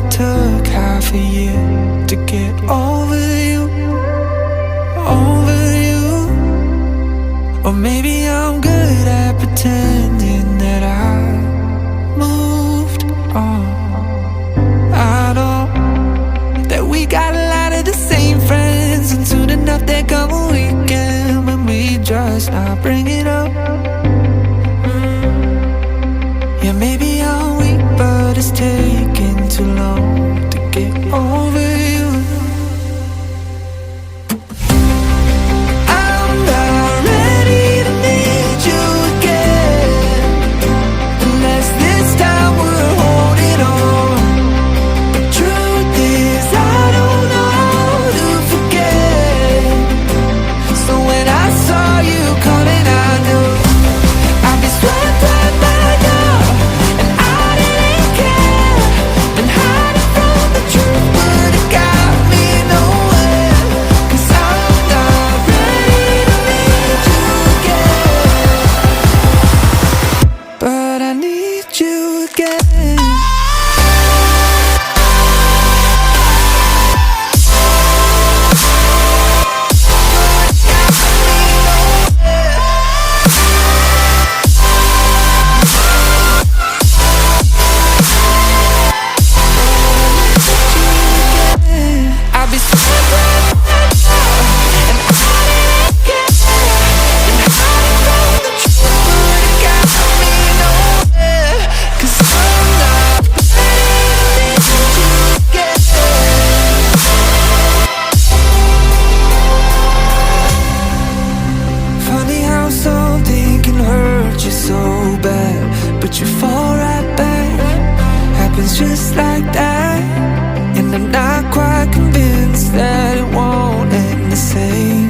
took half a year to get over you, over you. Or maybe I'm good at pretending that I moved on. I know that we got a lot of the same friends, and soon enough there come a weekend when we just not bring it up. Yeah, maybe I'm weak, but it's taking too long to get over you. I'm not ready to need you again, unless this time we're holding on. The truth is I don't know how to forget. So when I saw you coming, I knew I'd be swept right by now, and I didn't care. Been hiding from the truth, but it got me nowhere. 'Cause I'm not ready to need you again, but I need you again. I'll be swept right by now, and I didn't care. Been hiding from the truth, but it got me nowhere. 'Cause I'm not ready to need you again. Funny how something can hurt you so bad, but you fall right back. Happens just like that. And I'm not quite convinced that it won't end the same.